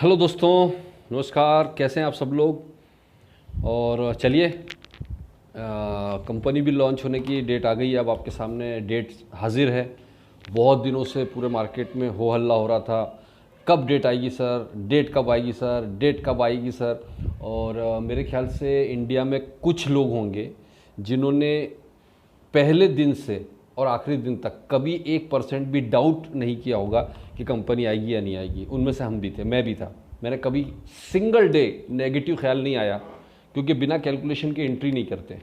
Hello दोस्तों, नमस्कार। कैसे हैं आप सब लोग। और चलिए, कंपनी भी लॉन्च होने की डेट आ गई है। अब आपके सामने डेट हाजिर है। बहुत दिनों से पूरे मार्केट में हो हल्ला हो रहा था, कब डेट आएगी सर, डेट कब आएगी सर, डेट कब आएगी सर। और मेरे ख्याल से इंडिया में कुछ लोग होंगे जिन्होंने पहले दिन से और आखिरी दिन तक कभी 1% भी डाउट नहीं किया होगा कि कंपनी आएगी या नहीं आएगी। उनमें से हम भी थे, मैं भी था। मैंने कभी सिंगल डे नेगेटिव ख्याल नहीं आया, क्योंकि बिना कैलकुलेशन के एंट्री नहीं करते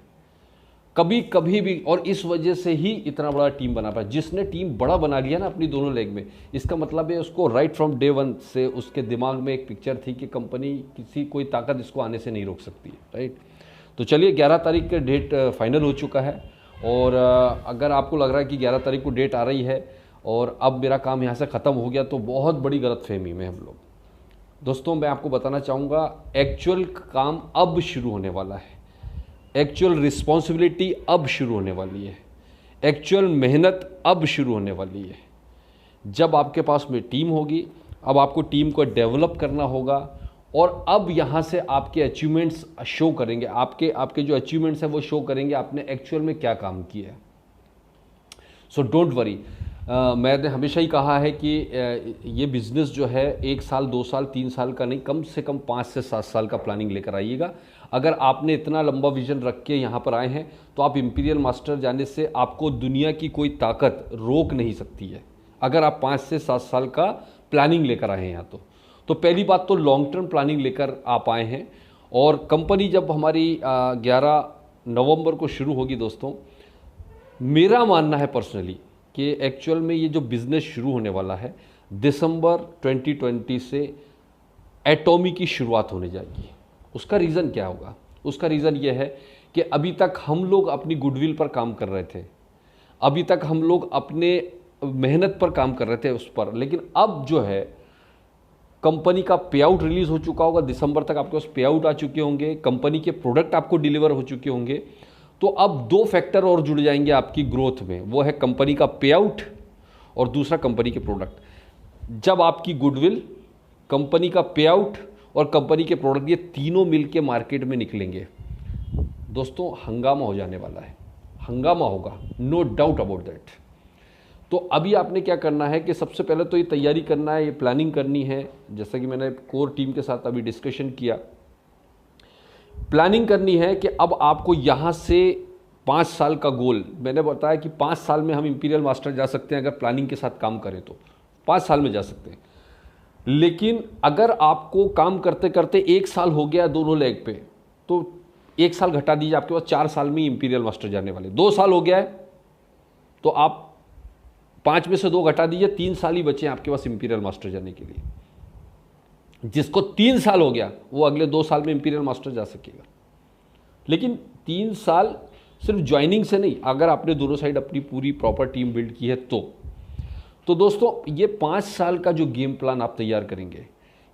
कभी कभी भी। और इस वजह से ही इतना बड़ा टीम बना पाया। जिसने टीम बड़ा बना लिया ना अपनी दोनों लेग में, इसका मतलब है उसको राइट फ्रॉम डे वन से उसके दिमाग में एक पिक्चर थी कि कंपनी किसी कोई ताकत इसको आने से नहीं रोक सकती है। राइट। तो चलिए, 11 तारीख का डेट फाइनल हो चुका है। और अगर आपको लग रहा है कि 11 तारीख को डेट आ रही है और अब मेरा काम यहाँ से ख़त्म हो गया, तो बहुत बड़ी गलतफहमी में हम लोग। दोस्तों, मैं आपको बताना चाहूँगा, एक्चुअल काम अब शुरू होने वाला है। एक्चुअल रिस्पॉन्सिबिलिटी अब शुरू होने वाली है। एक्चुअल मेहनत अब शुरू होने वाली है। जब आपके पास में टीम होगी, अब आपको टीम को डेवलप करना होगा। और अब यहाँ से आपके अचीवमेंट्स शो करेंगे। आपके आपके जो अचीवमेंट्स हैं वो शो करेंगे आपने एक्चुअल में क्या काम किया है। So don't worry. मैंने हमेशा ही कहा है कि ये बिज़नेस जो है 1 साल 2 साल 3 साल का नहीं, कम से कम 5 से 7 साल का प्लानिंग लेकर आइएगा। अगर आपने इतना लंबा विजन रख के यहाँ पर आए हैं, तो आप इंपीरियल मास्टर जाने से आपको दुनिया की कोई ताकत रोक नहीं सकती है, अगर आप 5 से 7 साल का प्लानिंग लेकर आए हैं यहाँ। तो पहली बात तो लॉन्ग टर्म प्लानिंग लेकर आप आए हैं। और कंपनी जब हमारी 11 नवंबर को शुरू होगी दोस्तों, मेरा मानना है पर्सनली कि एक्चुअल में ये जो बिज़नेस शुरू होने वाला है, दिसंबर 2020 से एटॉमी की शुरुआत होने जाएगी। उसका रीज़न क्या होगा? उसका रीज़न ये है कि अभी तक हम लोग अपनी गुडविल पर काम कर रहे थे, अभी तक हम लोग अपने मेहनत पर काम कर रहे थे उस पर। लेकिन अब जो है, कंपनी का पे आउट रिलीज़ हो चुका होगा, दिसंबर तक आपके पास पे आउट आ चुके होंगे, कंपनी के प्रोडक्ट आपको डिलीवर हो चुके होंगे। तो अब 2 फैक्टर और जुड़ जाएंगे आपकी ग्रोथ में, वो है कंपनी का पे आउट और दूसरा कंपनी के प्रोडक्ट। जब आपकी गुडविल, कंपनी का पे आउट और कंपनी के प्रोडक्ट, ये तीनों मिलके मार्केट में निकलेंगे दोस्तों, हंगामा हो जाने वाला है। हंगामा होगा, नो डाउट अबाउट दैट। तो अभी आपने क्या करना है कि सबसे पहले तो ये तैयारी करना है, ये प्लानिंग करनी है। जैसा कि मैंने कोर टीम के साथ अभी डिस्कशन किया, प्लानिंग करनी है कि अब आपको यहाँ से 5 साल का गोल, मैंने बताया कि 5 साल में हम इंपीरियल मास्टर जा सकते हैं। अगर प्लानिंग के साथ काम करें तो 5 साल में जा सकते हैं। लेकिन अगर आपको काम करते करते 1 साल हो गया दोनों लेग पे, तो 1 साल घटा दीजिए, आपके पास 4 साल में इंपीरियल मास्टर जाने वाले। 2 साल हो गया है तो आप 5 में से 2 घटा दीजिए, 3 साल ही बचे हैं आपके पास इंपीरियल मास्टर जाने के लिए। जिसको 3 साल हो गया वो अगले 2 साल में इंपीरियल मास्टर जा सकेगा। लेकिन 3 साल सिर्फ ज्वाइनिंग से नहीं, अगर आपने दोनों साइड अपनी पूरी प्रॉपर टीम बिल्ड की है तो दोस्तों, ये 5 साल का जो गेम प्लान आप तैयार करेंगे,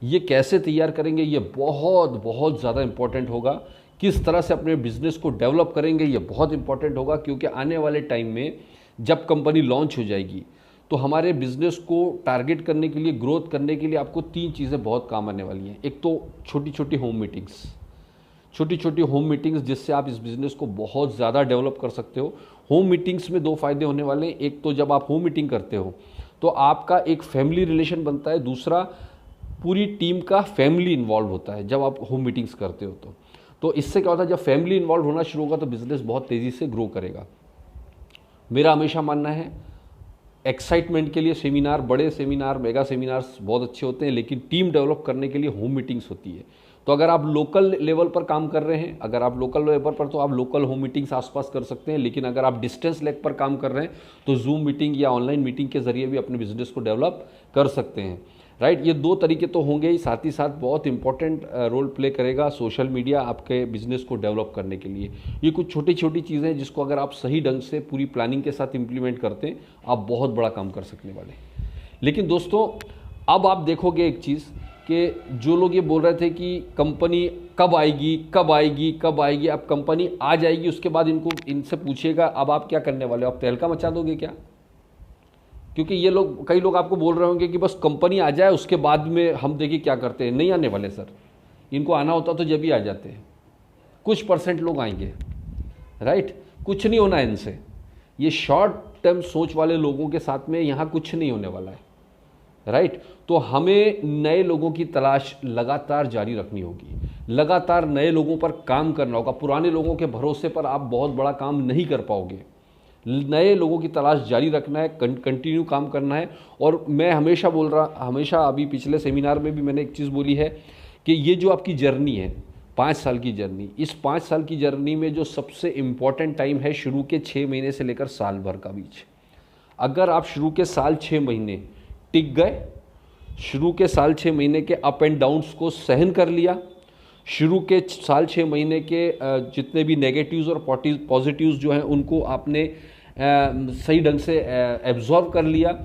ये कैसे तैयार करेंगे, ये बहुत बहुत ज़्यादा इंपॉर्टेंट होगा। किस तरह से अपने बिजनेस को डेवलप करेंगे, ये बहुत इंपॉर्टेंट होगा। क्योंकि आने वाले टाइम में जब कंपनी लॉन्च हो जाएगी, तो हमारे बिजनेस को टारगेट करने के लिए, ग्रोथ करने के लिए आपको 3 चीज़ें बहुत काम आने वाली हैं। एक तो छोटी छोटी होम मीटिंग्स, छोटी छोटी होम मीटिंग्स, जिससे आप इस बिज़नेस को बहुत ज़्यादा डेवलप कर सकते हो। होम मीटिंग्स में 2 फ़ायदे होने वाले हैं। एक तो जब आप होम मीटिंग करते हो तो आपका एक फैमिली रिलेशन बनता है, दूसरा पूरी टीम का फैमिली इन्वॉल्व होता है जब आप होम मीटिंग्स करते हो। तो इससे क्या होता है, जब फैमिली इन्वॉल्व होना शुरू होगा तो बिज़नेस बहुत तेज़ी से ग्रो करेगा। मेरा हमेशा मानना है, एक्साइटमेंट के लिए सेमिनार, बड़े सेमिनार, मेगा सेमिनार्स बहुत अच्छे होते हैं, लेकिन टीम डेवलप करने के लिए होम मीटिंग्स होती है। तो अगर आप लोकल लेवल पर काम कर रहे हैं, अगर आप लोकल लेवल पर, तो आप लोकल होम मीटिंग्स आसपास कर सकते हैं। लेकिन अगर आप डिस्टेंस लेग पर काम कर रहे हैं, तो जूम मीटिंग या ऑनलाइन मीटिंग के जरिए भी अपने बिजनेस को डेवलप कर सकते हैं। राइट। ये 2 तरीके तो होंगे ही, साथ ही साथ बहुत इंपॉर्टेंट रोल प्ले करेगा सोशल मीडिया आपके बिजनेस को डेवलप करने के लिए। ये कुछ छोटी छोटी चीज़ें हैं जिसको अगर आप सही ढंग से पूरी प्लानिंग के साथ इंप्लीमेंट करते हैं, आप बहुत बड़ा काम कर सकने वाले हैं। लेकिन दोस्तों, अब आप देखोगे एक चीज़ कि जो लोग ये बोल रहे थे कि कंपनी कब आएगी कब आएगी कब आएगी, अब कंपनी आ जाएगी, उसके बाद इनसे पूछिएगा अब आप क्या करने वाले हो, आप तहलका मचा दोगे क्या? क्योंकि ये लोग, कई लोग आपको बोल रहे होंगे कि बस कंपनी आ जाए उसके बाद में हम देखिए क्या करते हैं। नहीं आने वाले सर, इनको आना होता तो जब ही आ जाते हैं। कुछ परसेंट लोग आएंगे, राइट, कुछ नहीं होना है इनसे। ये शॉर्ट टर्म सोच वाले लोगों के साथ में यहाँ कुछ नहीं होने वाला है, राइट। तो हमें नए लोगों की तलाश लगातार जारी रखनी होगी, लगातार नए लोगों पर काम करना होगा। पुराने लोगों के भरोसे पर आप बहुत बड़ा काम नहीं कर पाओगे। नए लोगों की तलाश जारी रखना है, कंटिन्यू काम करना है। और मैं हमेशा बोल रहा, हमेशा अभी पिछले सेमिनार में भी मैंने एक चीज़ बोली है कि ये जो आपकी जर्नी है 5 साल की जर्नी, इस 5 साल की जर्नी में जो सबसे इम्पॉर्टेंट टाइम है शुरू के 6 महीने से लेकर साल भर का बीच। अगर आप शुरू के साल 6 महीने टिक गए, शुरू के साल 6 महीने के अप एंड डाउन्स को सहन कर लिया, शुरू के साल 6 महीने के जितने भी नेगेटिव्स और पॉजिटिव्स जो हैं उनको आपने सही ढंग से एब्जॉर्व कर लिया,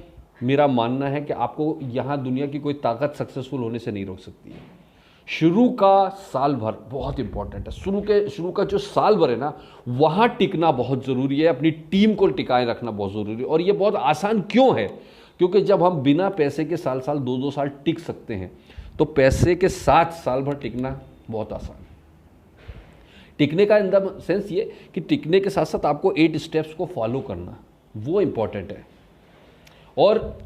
मेरा मानना है कि आपको यहाँ दुनिया की कोई ताकत सक्सेसफुल होने से नहीं रोक सकती है। शुरू का साल भर बहुत इंपॉर्टेंट है। शुरू का जो साल भर है ना, वहाँ टिकना बहुत ज़रूरी है, अपनी टीम को टिकाए रखना बहुत ज़रूरी है। और ये बहुत आसान क्यों है? क्योंकि जब हम बिना पैसे के साल 2-2 साल टिक सकते हैं, तो पैसे के साथ साल भर टिकना बहुत आसान है। टिकने का इन द सेंस ये कि टिकने के साथ साथ आपको 8 स्टेप्स को फॉलो करना, वो इम्पॉर्टेंट है। और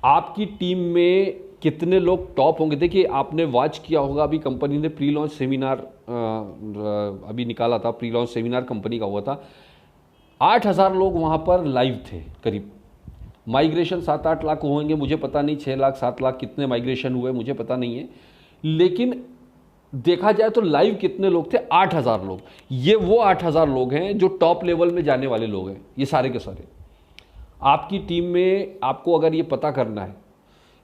आपकी टीम में कितने लोग टॉप होंगे? देखिए, आपने वॉच किया होगा, अभी कंपनी ने प्री लॉन्च सेमिनार अभी निकाला था, प्री लॉन्च सेमिनार कंपनी का हुआ था। 8,000 लोग वहाँ पर लाइव थे करीब। माइग्रेशन 7-8 लाख होंगे, मुझे पता नहीं, 6 लाख 7 लाख कितने माइग्रेशन हुए मुझे पता नहीं है। लेकिन देखा जाए तो लाइव कितने लोग थे? 8,000 लोग। ये वो 8,000 लोग हैं जो टॉप लेवल में जाने वाले लोग हैं, ये सारे के सारे। आपकी टीम में आपको अगर ये पता करना है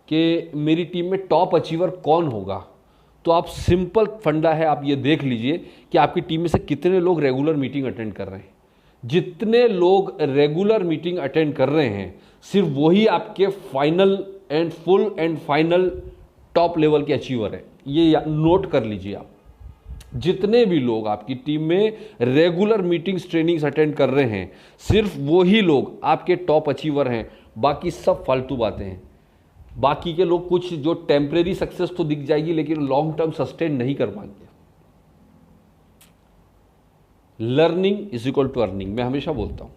कि मेरी टीम में टॉप अचीवर कौन होगा, तो आप सिंपल फंडा है, आप ये देख लीजिए कि आपकी टीम में से कितने लोग रेगुलर मीटिंग अटेंड कर रहे हैं। जितने लोग रेगुलर मीटिंग अटेंड कर रहे हैं, सिर्फ वही आपके final and full and final top level के अचीवर हैं। ये नोट कर लीजिए आप। जितने भी लोग आपकी टीम में रेगुलर मीटिंग्स ट्रेनिंग्स अटेंड कर रहे हैं, सिर्फ वही लोग आपके टॉप अचीवर हैं, बाकी सब फालतू बातें हैं। बाकी के लोग कुछ जो टेम्परेरी सक्सेस तो दिख जाएगी, लेकिन लॉन्ग टर्म सस्टेन नहीं कर पाएंगे। Learning is equal to earning, मैं हमेशा बोलता हूं।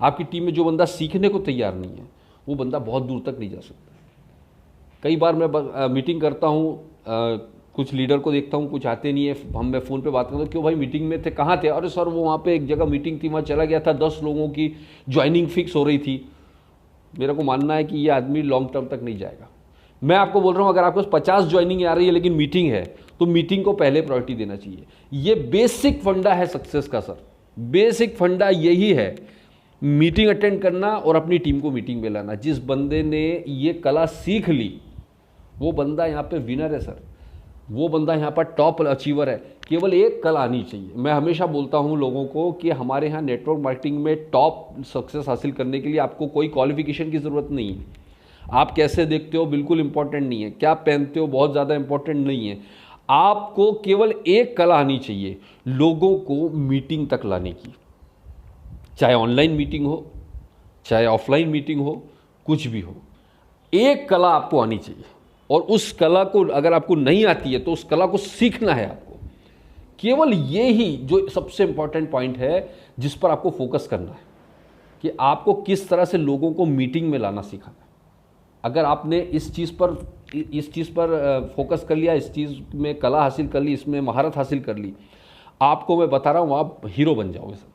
आपकी टीम में जो बंदा सीखने को तैयार नहीं है, वो बंदा बहुत दूर तक नहीं जा सकता। कई बार मैं मीटिंग करता हूँ, कुछ लीडर को देखता हूँ, कुछ आते नहीं है, मैं फ़ोन पे बात करता हूँ, क्यों भाई मीटिंग में थे, कहाँ थे? अरे सर वो वहाँ पे एक जगह मीटिंग थी, वहाँ चला गया था, 10 लोगों की ज्वाइनिंग फिक्स हो रही थी। मेरा को मानना है कि ये आदमी लॉन्ग टर्म तक नहीं जाएगा। मैं आपको बोल रहा हूँ, अगर आपके पास 50 ज्वाइनिंग आ रही है लेकिन मीटिंग है, तो मीटिंग को पहले प्रायोरिटी देना चाहिए। ये बेसिक फंडा है सक्सेस का सर, बेसिक फंडा यही है, मीटिंग अटेंड करना और अपनी टीम को मीटिंग में लाना। जिस बंदे ने ये कला सीख ली, वो बंदा यहाँ पे विनर है सर, वो बंदा यहाँ पर टॉप अचीवर है। केवल एक कला आनी चाहिए। मैं हमेशा बोलता हूँ लोगों को कि हमारे यहाँ नेटवर्क मार्केटिंग में टॉप सक्सेस हासिल करने के लिए आपको कोई क्वालिफिकेशन की ज़रूरत नहीं है। आप कैसे देखते हो बिल्कुल इंपॉर्टेंट नहीं है, क्या पहनते हो बहुत ज़्यादा इंपॉर्टेंट नहीं है। आपको केवल एक कला आनी चाहिए, लोगों को मीटिंग तक लाने की। चाहे ऑनलाइन मीटिंग हो, चाहे ऑफलाइन मीटिंग हो, कुछ भी हो, एक कला आपको आनी चाहिए। और उस कला को अगर आपको नहीं आती है तो उस कला को सीखना है आपको। केवल ये ही जो सबसे इंपॉर्टेंट पॉइंट है जिस पर आपको फोकस करना है कि आपको किस तरह से लोगों को मीटिंग में लाना सीखना है। अगर आपने इस चीज़ पर फोकस कर लिया, इस चीज़ में कला हासिल कर ली, इसमें महारत हासिल कर ली, आपको मैं बता रहा हूँ आप हीरो बन जाओगे सर।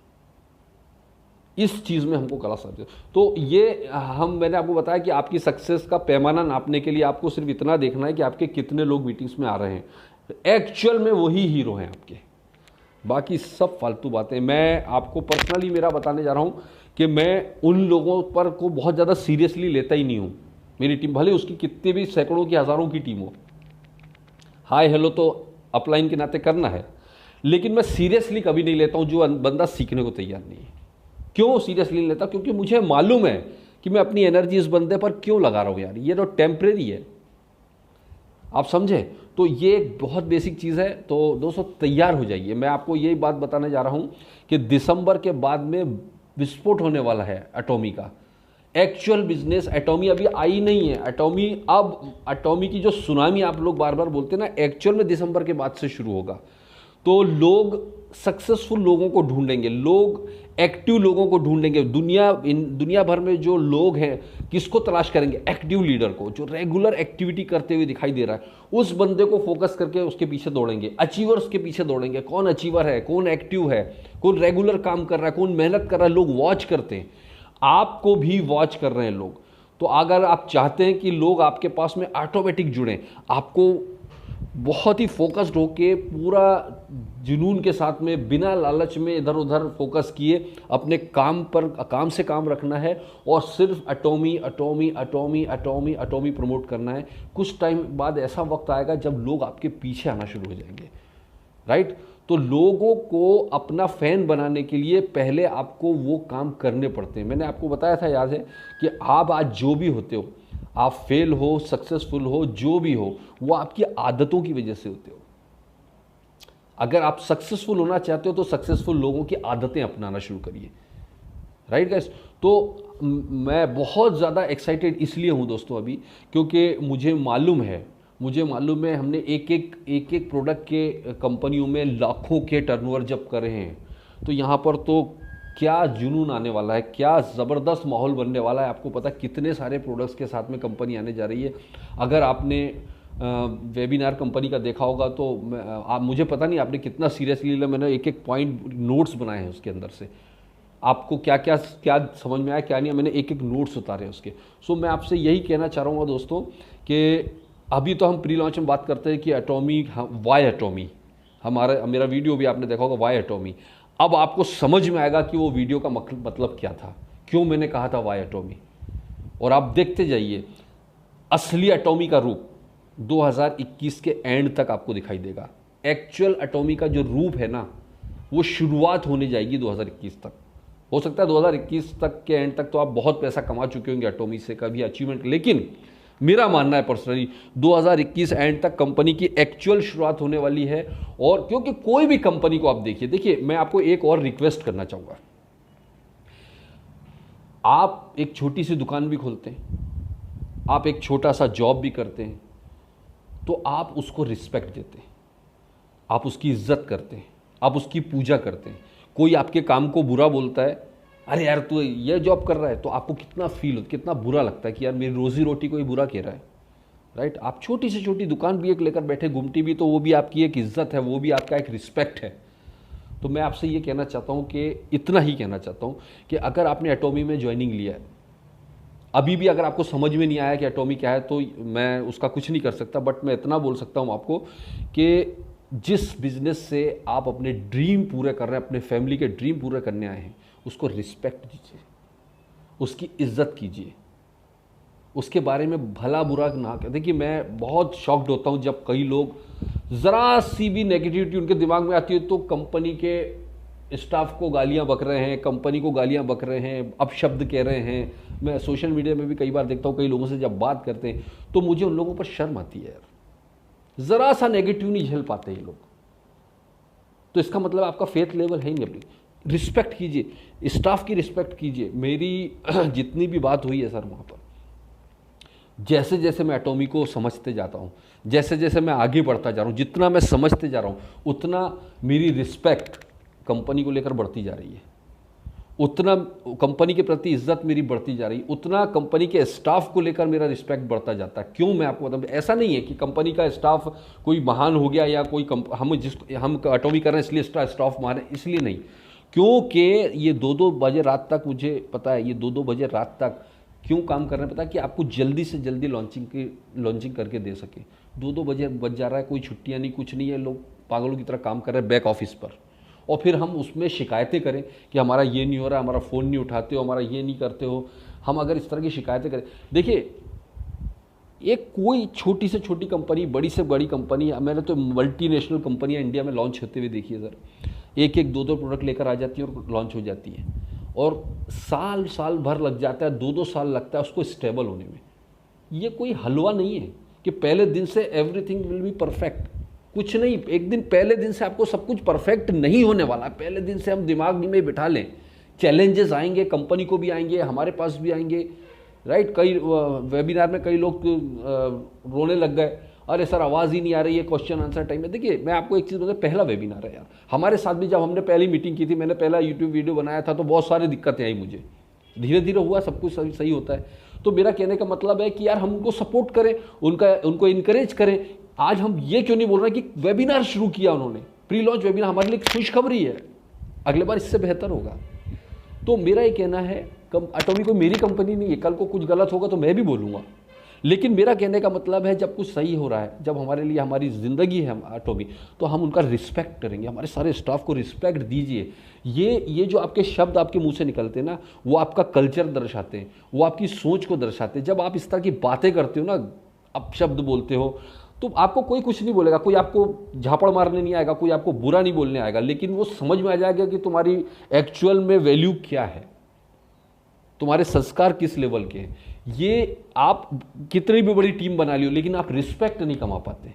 इस चीज़ में हमको कला समझे। तो ये मैंने आपको बताया कि आपकी सक्सेस का पैमाना नापने के लिए आपको सिर्फ इतना देखना है कि आपके कितने लोग मीटिंग्स में आ रहे हैं, एक्चुअल में वही हीरो हैं आपके, बाकी सब फालतू बातें। मैं आपको पर्सनली मेरा बताने जा रहा हूँ कि मैं उन लोगों पर को बहुत ज़्यादा सीरियसली लेता ही नहीं हूँ। मेरी टीम भले उसकी कितनी भी सैकड़ों की हज़ारों की टीम हो, हाय हेलो तो अपलाइन के नाते करना है, लेकिन मैं सीरियसली कभी नहीं लेता हूँ जो बंदा सीखने को तैयार नहीं है। क्यों सीरियसली नहीं लेता? क्योंकि मुझे मालूम है कि मैं अपनी एनर्जी इस बंदे पर क्यों लगा रहा हूँ यार, ये तो टेम्परेरी है, आप समझे? तो ये एक बहुत बेसिक चीज़ है। तो दोस्तों तैयार हो जाइए। मैं आपको यही बात बताने जा रहा हूँ कि दिसंबर के बाद में विस्फोट होने वाला है एटॉमी का। एक्चुअल बिजनेस एटॉमी अभी आई नहीं है। एटॉमी, अब एटॉमी की जो सुनामी आप लोग बार बार बोलते हैं ना, एक्चुअल में दिसंबर के बाद से शुरू होगा। तो लोग सक्सेसफुल लोगों को ढूंढेंगे, लोग एक्टिव लोगों को ढूंढेंगे। दुनिया भर में जो लोग हैं, किसको तलाश करेंगे? एक्टिव लीडर को, जो रेगुलर एक्टिविटी करते हुए दिखाई दे रहा है, उस बंदे को फोकस करके उसके पीछे दौड़ेंगे। अचीवर्स के पीछे दौड़ेंगे। कौन अचीवर है, कौन एक्टिव है, कौन रेगुलर काम कर रहा है, कौन मेहनत कर रहा है। लोग वॉच करते हैं, आपको भी वॉच कर रहे हैं लोग। तो अगर आप चाहते हैं कि लोग आपके पास में ऑटोमेटिक जुड़ें, आपको बहुत ही फोकस्ड होके, पूरा जुनून के साथ में, बिना लालच में इधर उधर फोकस किए अपने काम पर, काम से काम रखना है और सिर्फ एटॉमी एटॉमी एटॉमी एटॉमी एटॉमी प्रमोट करना है। कुछ टाइम बाद ऐसा वक्त आएगा जब लोग आपके पीछे आना शुरू हो जाएंगे, राइट। तो लोगों को अपना फैन बनाने के लिए पहले आपको वो काम करने पड़ते हैं। मैंने आपको बताया था, याद है, कि आप आज जो भी होते हो, आप फेल हो, सक्सेसफुल हो, जो भी हो, वो आपकी आदतों की वजह से होते हो। अगर आप सक्सेसफुल होना चाहते हो तो सक्सेसफुल लोगों की आदतें अपनाना शुरू करिए, राइट गाइस। तो मैं बहुत ज़्यादा एक्साइटेड इसलिए हूँ दोस्तों अभी, क्योंकि मुझे मालूम है हमने एक एक प्रोडक्ट के कंपनियों में लाखों के टर्नओवर जब कर रहे हैं, तो यहाँ पर तो क्या जुनून आने वाला है, क्या ज़बरदस्त माहौल बनने वाला है। आपको पता है कितने सारे प्रोडक्ट्स के साथ में कंपनी आने जा रही है। अगर आपने वेबिनार कंपनी का देखा होगा तो मुझे पता नहीं आपने कितना सीरियसली लिया। मैंने एक एक पॉइंट नोट्स बनाए हैं उसके अंदर से, आपको क्या क्या समझ में आया, क्या नहीं, मैंने एक एक नोट्स उतारे उसके। सो मैं आपसे यही कहना चाह रहा हूँ दोस्तों कि अभी तो हम प्री लॉन्च में बात करते हैं कि एटॉमी, वाई एटॉमी, मेरा वीडियो भी आपने देखा होगा, वाई एटॉमी। अब आपको समझ में आएगा कि वो वीडियो का मतलब क्या था, क्यों मैंने कहा था वाई एटॉमी। और आप देखते जाइए, असली एटॉमी का रूप 2021 के एंड तक आपको दिखाई देगा। एक्चुअल एटॉमी का जो रूप है ना, वो शुरुआत होने जाएगी 2021 तक। हो सकता है 2021 तक के एंड तक तो आप बहुत पैसा कमा चुके होंगे एटॉमी से, कभी अचीवमेंट, लेकिन मेरा मानना है पर्सनली 2021 एंड तक कंपनी की एक्चुअल शुरुआत होने वाली है। और क्योंकि कोई भी कंपनी को आप देखिए, मैं आपको एक और रिक्वेस्ट करना चाहूँगा। आप एक छोटी सी दुकान भी खोलते हैं, आप एक छोटा सा जॉब भी करते हैं, तो आप उसको रिस्पेक्ट देते हैं, आप उसकी इज्जत करते हैं, आप उसकी पूजा करते हैं। कोई आपके काम को बुरा बोलता है, अरे यार तू ये जॉब कर रहा है, तो आपको कितना बुरा लगता है कि यार मेरी रोजी रोटी को ही बुरा कह रहा है, राइट। आप छोटी से छोटी दुकान भी एक लेकर बैठे, घूमती भी, तो वो भी आपकी एक इज्जत है, वो भी आपका एक रिस्पेक्ट है। तो मैं आपसे ये कहना चाहता हूँ कि इतना ही कहना चाहता हूँ कि अगर आपने एटॉमी में ज्वाइनिंग लिया है, अभी भी अगर आपको समझ में नहीं आया कि एटॉमी क्या है, तो मैं उसका कुछ नहीं कर सकता, बट मैं इतना बोल सकता हूँ आपको कि जिस बिजनेस से आप अपने ड्रीम पूरे कर रहे हैं, अपने फैमिली के ड्रीम पूरे करने आए हैं, उसको रिस्पेक्ट दीजिए, उसकी इज्जत कीजिए, उसके बारे में भला बुरा ना करें। देखिए, मैं बहुत शॉक्ड होता हूँ जब कई लोग, ज़रा सी भी नेगेटिविटी उनके दिमाग में आती है तो कंपनी के स्टाफ को गालियाँ बक रहे हैं, कंपनी को गालियाँ बक रहे हैं, अपशब्द कह रहे हैं। मैं सोशल मीडिया में भी कई बार देखता हूँ, कई लोगों से जब बात करते हैं तो मुझे उन लोगों पर शर्म आती है यार, ज़रा सा नेगेटिव नहीं झेल पाते ये लोग। तो इसका मतलब आपका फेथ लेवल है ही नहीं। अपनी रिस्पेक्ट कीजिए, स्टाफ की रिस्पेक्ट कीजिए। मेरी जितनी भी बात हुई है सर वहाँ पर, जैसे जैसे मैं एटॉमी को समझते जाता हूँ, जैसे जैसे मैं आगे बढ़ता जा रहा हूँ, जितना मैं समझते जा रहा हूँ, उतना मेरी रिस्पेक्ट कंपनी को लेकर बढ़ती जा रही है, उतना कंपनी के प्रति इज्जत मेरी बढ़ती जा रही है, उतना कंपनी के स्टाफ को लेकर मेरा रिस्पेक्ट बढ़ता जाता है। क्यों, मैं आपको बताऊँ, ऐसा नहीं है कि कंपनी का स्टाफ कोई महान हो गया या कोई हम एटॉमी कर रहे हैं इसलिए स्टाफ महान है, इसलिए नहीं। क्योंकि ये 2-2 बजे रात तक, मुझे पता है ये 2-2 बजे रात तक क्यों काम कर रहे हैं, पता है, कि आपको जल्दी से जल्दी लॉन्चिंग करके दे सके। 2-2 बजे बज जा रहा है, कोई छुट्टियां नहीं, कुछ नहीं है, लोग पागलों की तरह काम कर रहे हैं बैक ऑफिस पर, और फिर हम उसमें शिकायतें करें कि हमारा ये नहीं हो रहा, हमारा फ़ोन नहीं उठाते हो, हमारा ये नहीं करते हो। हम अगर इस तरह की शिकायतें करें, देखिए, एक कोई छोटी से छोटी कंपनी, बड़ी से बड़ी कंपनी, मैंने तो मल्टीनेशनल कंपनियां इंडिया में लॉन्च होते हुए देखी है सर, एक 2-2 प्रोडक्ट लेकर आ जाती है और लॉन्च हो जाती है, और साल भर लग जाता है, 2-2 साल लगता है उसको स्टेबल होने में। ये कोई हलवा नहीं है कि पहले दिन से एवरीथिंग विल बी परफेक्ट, कुछ नहीं। एक दिन, पहले दिन से आपको सब कुछ परफेक्ट नहीं होने वाला। पहले दिन से हम दिमाग में बिठा लें चैलेंजेस आएंगे, कंपनी को भी आएंगे, हमारे पास भी आएंगे, राइट। कई वेबिनार में कई लोग रोने लग गए, अरे सर आवाज़ ही नहीं आ रही है क्वेश्चन आंसर टाइम में। देखिए मैं आपको एक चीज़ बताऊं, पहला वेबिनार है यार, हमारे साथ भी जब हमने पहली मीटिंग की थी, मैंने पहला यूट्यूब वीडियो बनाया था तो बहुत सारी दिक्कतें आई मुझे, धीरे धीरे हुआ, सब कुछ सही होता है। तो मेरा कहने का मतलब है कि यार हम उनको सपोर्ट करें, उनको इनकरेज करें। आज हम ये क्यों नहीं बोल रहे कि वेबिनार शुरू किया उन्होंने, प्री लॉन्च वेबिनार, हमारे लिए खुशखबरी है, अगले बार इससे बेहतर होगा। तो मेरा ये कहना है, एटॉमी कोई मेरी कंपनी नहीं है, कल को कुछ गलत होगा तो मैं भी बोलूँगा, लेकिन मेरा कहने का मतलब है जब कुछ सही हो रहा है, जब हमारे लिए हमारी ज़िंदगी है एटॉमी, तो हम उनका रिस्पेक्ट करेंगे, हमारे सारे स्टाफ को रिस्पेक्ट दीजिए। ये जो आपके शब्द आपके मुंह से निकलते हैं ना, वो आपका कल्चर दर्शाते हैं, वो आपकी सोच को दर्शाते हैं। जब आप इस तरह की बातें करते हो ना, आप शब्द बोलते हो, तो आपको कोई कुछ नहीं बोलेगा, कोई आपको झापड़ मारने नहीं आएगा, कोई आपको बुरा नहीं बोलने आएगा, लेकिन वो समझ में आ जाएगा कि तुम्हारी एक्चुअल में वैल्यू क्या है, तुम्हारे संस्कार किस लेवल के हैं। ये आप कितनी भी बड़ी टीम बना लियो, लेकिन आप रिस्पेक्ट नहीं कमा पाते।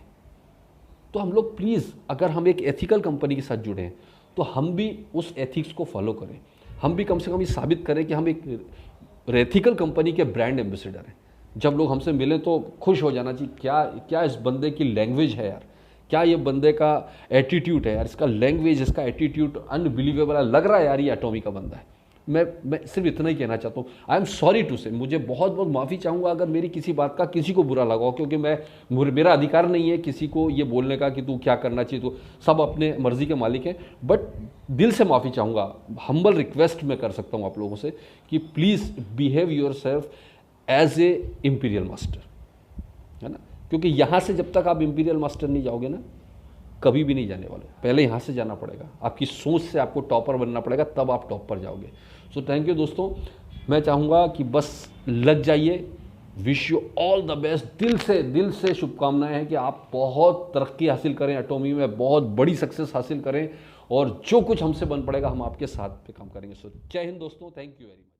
तो हम लोग प्लीज़, अगर हम एक एथिकल कंपनी के साथ जुड़े हैं तो हम भी उस एथिक्स को फॉलो करें, हम भी कम से कम ये साबित करें कि हम एक एथिकल कंपनी के ब्रांड एम्बेसडर हैं। जब लोग हमसे मिलें तो खुश हो जाना चाहिए, क्या इस बंदे की लैंग्वेज है यार, क्या ये बंदे का एटीट्यूड है यार, इसका लैंग्वेज, इसका एटीट्यूड अनबिलीवेबल है, लग रहा है यार ये एटॉमी का बंदा है। मैं सिर्फ इतना ही कहना चाहता हूँ, आई एम सॉरी टू से, मुझे बहुत बहुत माफ़ी चाहूँगा अगर मेरी किसी बात का किसी को बुरा लगा हो, क्योंकि मेरा अधिकार नहीं है किसी को ये बोलने का कि तू क्या करना चाहिए, तो सब अपने मर्जी के मालिक हैं। बट दिल से माफ़ी चाहूँगा, हम्बल रिक्वेस्ट मैं कर सकता हूँ आप लोगों से कि please behave yourself as a imperial master, है ना। क्योंकि यहाँ से जब तक आप इम्पीरियल मास्टर नहीं जाओगे ना, कभी भी नहीं जाने वाले, पहले यहाँ से जाना पड़ेगा, आपकी सोच से आपको टॉपर बनना पड़ेगा, तब आप टॉप पर जाओगे। सो थैंक यू दोस्तों, मैं चाहूँगा कि बस लग जाइए, wish you all the best, दिल से शुभकामनाएं हैं कि आप बहुत तरक्की हासिल करें, एटॉमी में बहुत बड़ी सक्सेस हासिल करें, और जो कुछ हमसे बन पड़ेगा हम आपके साथ पे काम करेंगे। सो जय हिंद दोस्तों, थैंक यू वेरी मच।